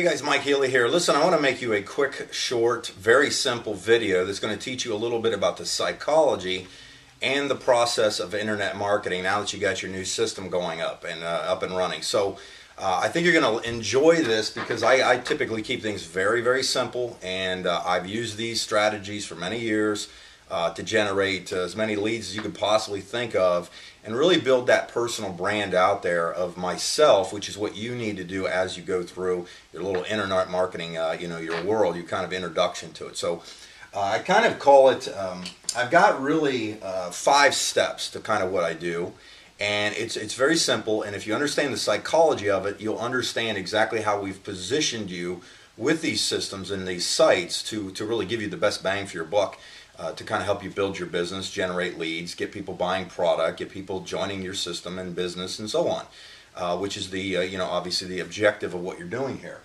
Hey guys, Mike Healy here. Listen, I want to make you a quick, short, very simple video that's going to teach you a little bit about the psychology and the process of internet marketing now that you got your new system going up and running. So I think you're going to enjoy this because I typically keep things very, very simple, and I've used these strategies for many years to generate as many leads as you could possibly think of and really build that personal brand out there of myself, which is what you need to do as you go through your little internet marketing, your world, your kind of introduction to it. So I kind of call it, I've got really 5 steps to kind of what I do. And it's very simple, and if you understand the psychology of it, you'll understand exactly how we've positioned you with these systems and these sites to really give you the best bang for your buck, to kind of help you build your business, generate leads, get people buying product, get people joining your system and business, and so on, which is the obviously the objective of what you're doing here.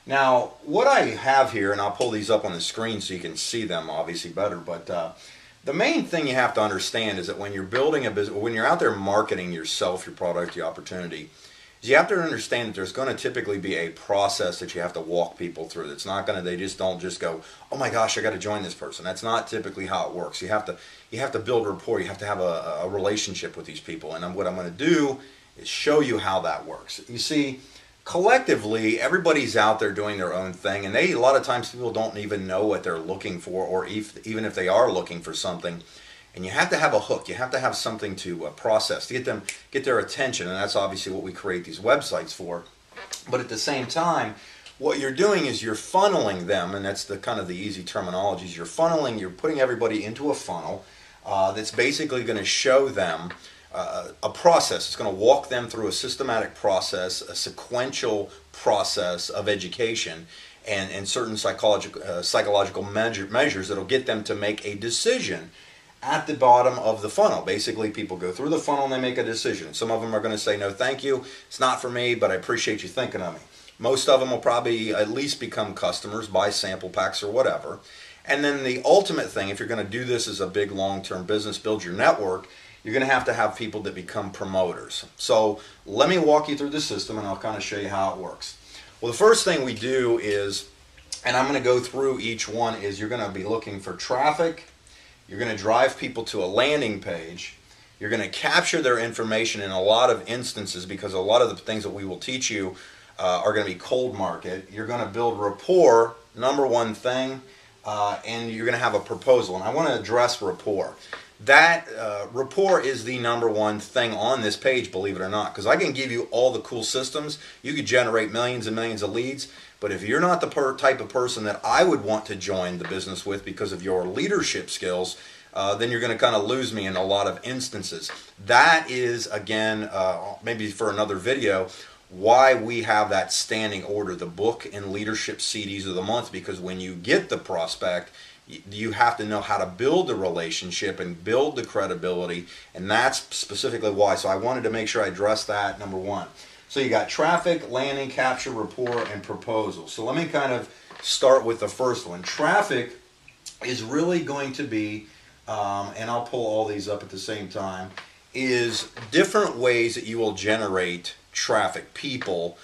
Now, what I have here, and I'll pull these up on the screen so you can see them obviously better, but the main thing you have to understand is that when you're building a business, when you're out there marketing yourself, your product, your opportunity, is you have to understand that there's going to typically be a process that you have to walk people through. That's not going to, they just don't just go, oh my gosh, I got to join this person. That's not typically how it works. You have to build rapport. You have to have a relationship with these people. And what I'm going to do is show you how that works. You see, collectively, everybody's out there doing their own thing, and a lot of times people don't even know what they're looking for, or even if they are looking for something. And you have to have a hook. You have to have something to process to get their attention, and that's obviously what we create these websites for. But at the same time, what you're doing is you're funneling them, and that's the kind of the easy terminology. You're funneling. You're putting everybody into a funnel that's basically going to show them a process. It's going to walk them through a systematic process, a sequential process of education, and certain psychological measures that'll get them to make a decision at the bottom of the funnel. Basically, people go through the funnel and they make a decision. Some of them are going to say, no thank you, it's not for me, but I appreciate you thinking of me. Most of them will probably at least become customers, buy sample packs or whatever. And then the ultimate thing, if you're going to do this as a big long-term business, build your network, you're going to have people that become promoters. So let me walk you through the system and I'll kind of show you how it works. Well, the first thing we do is, and I'm going to go through each one, is you're going to be looking for traffic. You're going to drive people to a landing page. You're going to capture their information in a lot of instances, because a lot of the things that we will teach you are going to be cold market. You're going to build rapport, number one thing, and you're going to have a proposal. And I want to address rapport. That rapport is the number one thing on this page, believe it or not, because I can give you all the cool systems. You could generate millions and millions of leads, but if you're not the type of person that I would want to join the business with because of your leadership skills, then you're going to kind of lose me in a lot of instances. That is, again, maybe for another video, why we have that standing order, the book and leadership CDs of the month, because when you get the prospect, you have to know how to build the relationship and build the credibility, and that's specifically why. So I wanted to make sure I addressed that, number one. So you got traffic, landing, capture, rapport, and proposal. So let me kind of start with the first one. Traffic is really going to be, and I'll pull all these up at the same time, is different ways that you will generate traffic, people,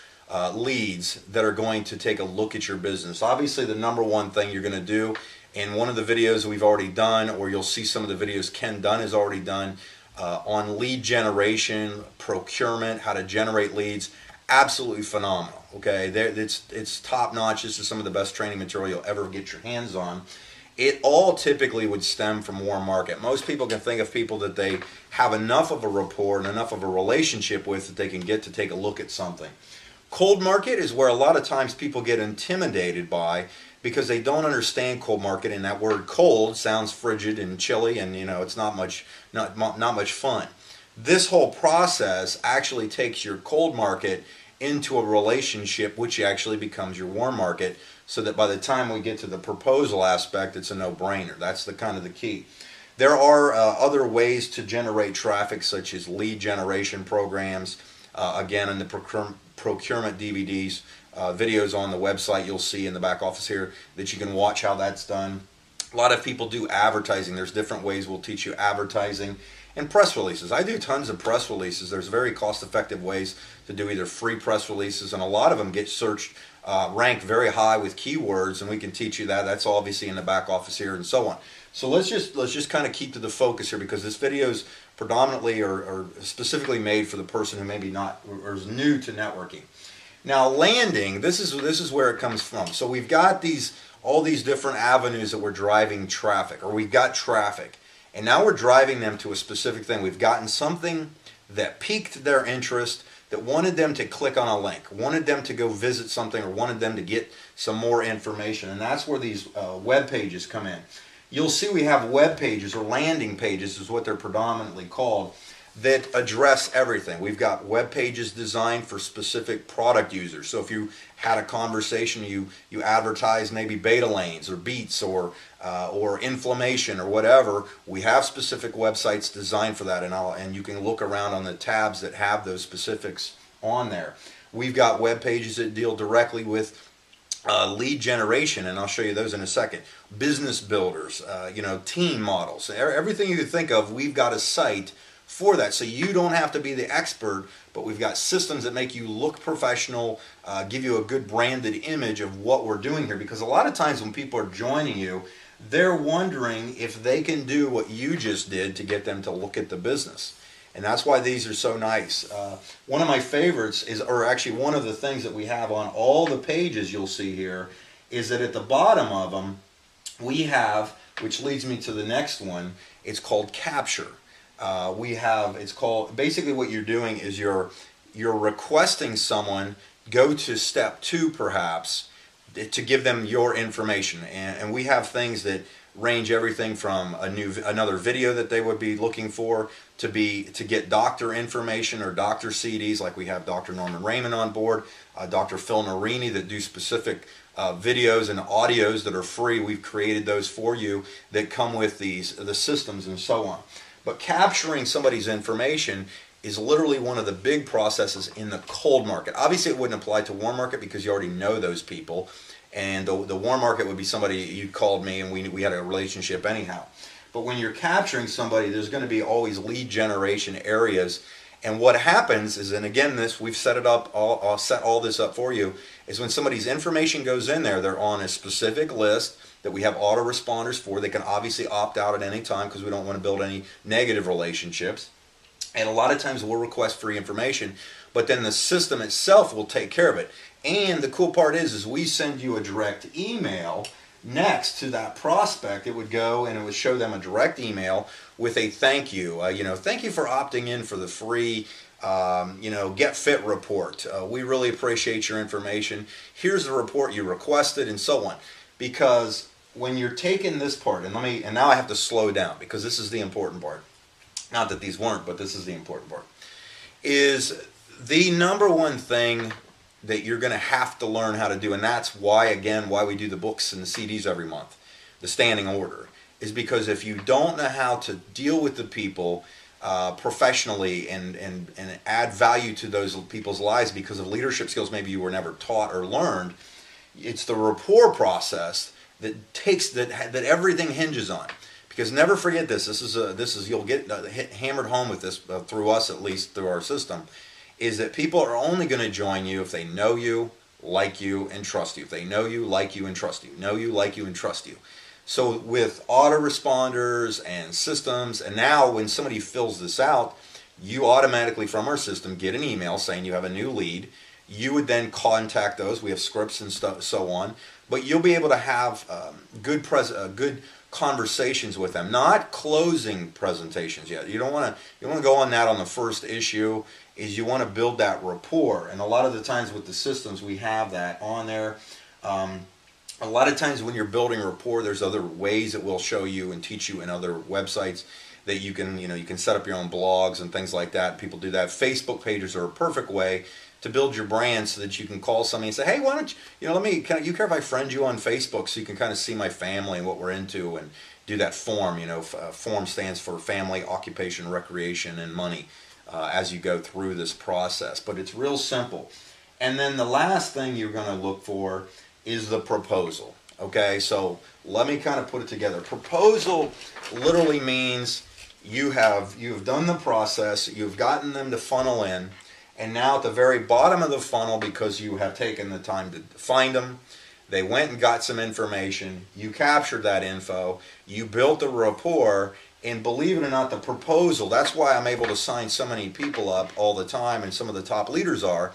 leads that are going to take a look at your business. Obviously, the number one thing you're going to do, in one of the videos we've already done, or you'll see some of the videos Ken Dunn has already done, on lead generation, procurement, how to generate leads, absolutely phenomenal. Okay, it's top notch. This is some of the best training material you'll ever get your hands on. It all typically would stem from warm market. Most people can think of people that they have enough of a rapport and enough of a relationship with that they can get to take a look at something. Cold market is where a lot of times people get intimidated by, because they don't understand cold market, and that word cold sounds frigid and chilly, and it's not much fun. This whole process actually takes your cold market into a relationship, which actually becomes your warm market, so that by the time we get to the proposal aspect, it's a no-brainer. That's the kind of the key. There are other ways to generate traffic, such as lead generation programs. Again, in the procurement DVDs, videos on the website, you'll see in the back office here that you can watch how that's done. A lot of people do advertising. There's different ways we'll teach you advertising. And press releases. I do tons of press releases. There's very cost-effective ways to do either free press releases, and a lot of them get searched rank very high with keywords, and we can teach you that. That's obviously in the back office here and so on. So let's just kind of keep to the focus here, because this video is predominantly or specifically made for the person who maybe not or is new to networking. Now, landing, this is where it comes from. So we've got all these different avenues that we're driving traffic, or we've got traffic, and now we're driving them to a specific thing. We've gotten something that piqued their interest, that wanted them to click on a link, wanted them to go visit something, or wanted them to get some more information, and that's where these web pages come in. You'll see we have web pages, or landing pages is what they're predominantly called, that address everything. We've got web pages designed for specific product users. So if you had a conversation, you advertise maybe beta lanes or beats or inflammation or whatever, we have specific websites designed for that, and you can look around on the tabs that have those specifics on there. We've got web pages that deal directly with lead generation, and I'll show you those in a second. Business builders, team models, everything you could think of, we've got a site for that. So you don't have to be the expert, but we've got systems that make you look professional, give you a good branded image of what we're doing here. Because a lot of times when people are joining you, they're wondering if they can do what you just did to get them to look at the business. And that's why these are so nice. One of my favorites is, or actually one of the things that we have on all the pages you'll see here, is that at the bottom of them we have, which leads me to the next one, it's called capture. It's called, basically what you're doing is you're requesting someone go to step 2 perhaps to give them your information, and we have things that range everything from another video that they would be looking for to get doctor information or doctor CDs, like we have Dr. Norman Raymond on board, Dr. Phil Narini, that do specific videos and audios that are free. We've created those for you that come with the systems and so on. But capturing somebody's information is literally one of the big processes in the cold market. Obviously, it wouldn't apply to warm market because you already know those people. And the warm market would be somebody you called me and we had a relationship anyhow. But when you're capturing somebody, there's going to be always lead generation areas. And what happens is, and again, we've set it up, I'll set all this up for you, is when somebody's information goes in there, they're on a specific list that we have autoresponders for. They can obviously opt out at any time because we don't want to build any negative relationships. And a lot of times we'll request free information, but then the system itself will take care of it. And the cool part is we send you a direct email next to that prospect. It would go and it would show them a direct email with a thank you. Thank you for opting in for the free Get Fit report. We really appreciate your information. Here's the report you requested, and so on. Because when you're taking this part, and now I have to slow down because this is the important part. Not that these weren't, but this is the important part. Is the number one thing that you're going to have to learn how to do, and that's why we do the books and the CDs every month, the standing order, is because if you don't know how to deal with the people professionally and add value to those people's lives because of leadership skills maybe you were never taught or learned, it's the rapport process that everything hinges on. Because never forget this. This is you'll get hammered home with this through us, at least through our system, is that people are only going to join you if they know you, like you, and trust you. If they know you, like you, and trust you. Know you, like you, and trust you. So with autoresponders and systems, and now when somebody fills this out, you automatically from our system get an email saying you have a new lead. You would then contact those. We have scripts and stuff, so on. But you'll be able to have good conversations with them, not closing presentations yet. You want to go on that on the first issue. Is you want to build that rapport, and a lot of the times with the systems we have that on there. A lot of times when you're building rapport, there's other ways that we'll show you and teach you in other websites that you can set up your own blogs and things like that. People do that. Facebook pages are a perfect way to build your brand so that you can call somebody and say, hey, why don't you care if I friend you on Facebook so you can kind of see my family and what we're into, and do that form. Form stands for family, occupation, recreation, and money as you go through this process. But it's real simple. And then the last thing you're going to look for is the proposal. Okay, so let me kind of put it together. Proposal literally means you have done the process, you've gotten them to funnel in, And now at the very bottom of the funnel, because you have taken the time to find them, they went and got some information, you captured that info, you built a rapport, and believe it or not, the proposal, that's why I'm able to sign so many people up all the time, and some of the top leaders are,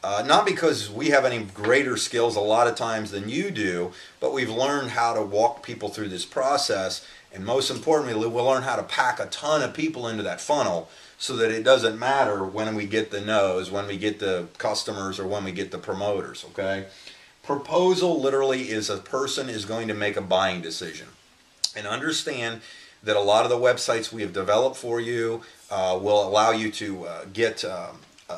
not because we have any greater skills a lot of times than you do, but we've learned how to walk people through this process, and most importantly, we'll learn how to pack a ton of people into that funnel so that it doesn't matter when we get the no's, when we get the customers, or when we get the promoters, okay? Proposal literally is a person is going to make a buying decision. And understand that a lot of the websites we have developed for you will allow you to get,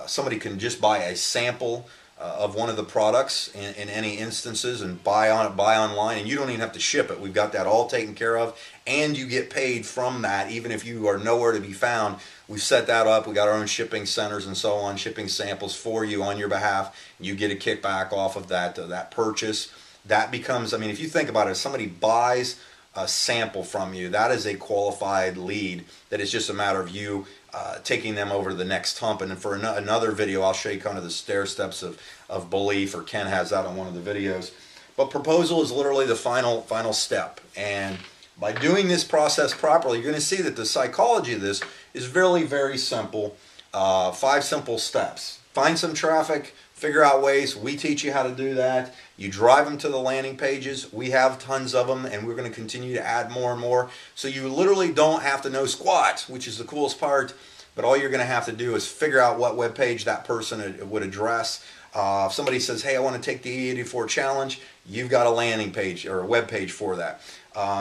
somebody can just buy a sample of one of the products in any instances and buy online, and you don't even have to ship it. We've got that all taken care of, and you get paid from that even if you are nowhere to be found. We've set that up. We got our own shipping centers and so on, shipping samples for you on your behalf. You get a kickback off of that purchase. That becomes, I mean, if you think about it, if somebody buys a sample from you, that is a qualified lead. That is just a matter of you taking them over to the next hump. And for another video, I'll show you kind of the stair steps of belief, or Ken has that on one of the videos. But proposal is literally the final step. And by doing this process properly, you're going to see that the psychology of this is very, very simple. 5 simple steps. Find some traffic, figure out ways. We teach you how to do that. You drive them to the landing pages. We have tons of them, and we're going to continue to add more and more. So you literally don't have to know squat, which is the coolest part. But all you're going to have to do is figure out what web page that person would address. If somebody says, hey, I want to take the E84 challenge, you've got a landing page or a web page for that.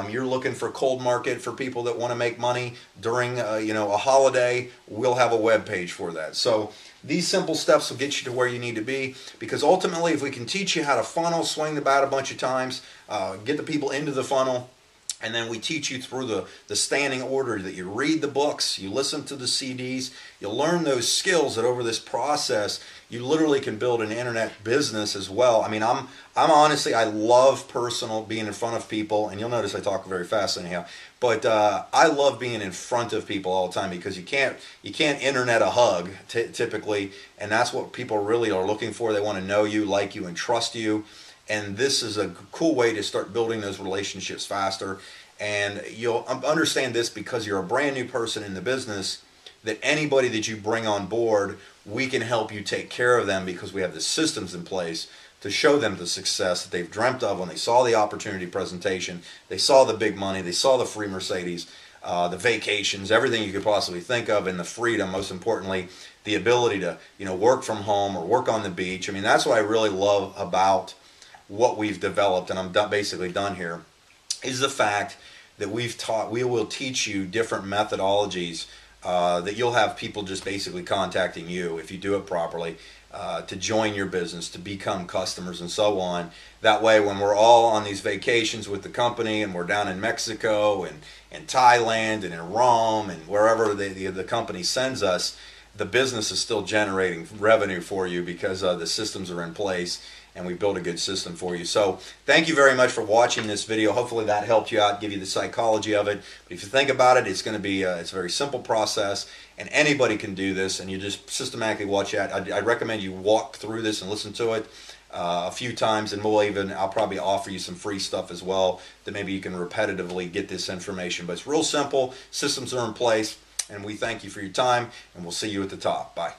You're looking for cold market for people that want to make money during a holiday, we'll have a web page for that. So these simple steps will get you to where you need to be, because ultimately if we can teach you how to funnel, swing the bat a bunch of times, get the people into the funnel, and then we teach you through the standing order that you read the books, you listen to the CDs, you'll learn those skills that over this process you literally can build an internet business as well. I mean, I'm honestly, I love being in front of people, and you'll notice I talk very fast anyhow, but I love being in front of people all the time, because you can't internet a hug typically, and that's what people really are looking for. They want to know you, like you, and trust you. And this is a cool way to start building those relationships faster. And you'll understand this because you're a brand new person in the business, that anybody that you bring on board, we can help you take care of them, because we have the systems in place to show them the success that they've dreamt of when they saw the opportunity presentation, they saw the big money, they saw the free Mercedes, the vacations, everything you could possibly think of, and the freedom, most importantly, the ability to work from home or work on the beach. I mean, that's what I really love about what we've developed, and I'm basically done here, is the fact that we will teach you different methodologies that you'll have people just basically contacting you, if you do it properly, to join your business, to become customers, and so on. That way, when we're all on these vacations with the company, and we're down in Mexico and Thailand and in Rome and wherever the company sends us, the business is still generating revenue for you, because the systems are in place, and we build a good system for you. So thank you very much for watching this video. Hopefully that helped you out, give you the psychology of it. But if you think about it, it's going to be it's a very simple process, and anybody can do this, and you just systematically watch it. I recommend you walk through this and listen to it a few times, and I'll probably offer you some free stuff as well, that maybe you can repetitively get this information. But it's real simple, systems are in place, and we thank you for your time, and we'll see you at the top. Bye.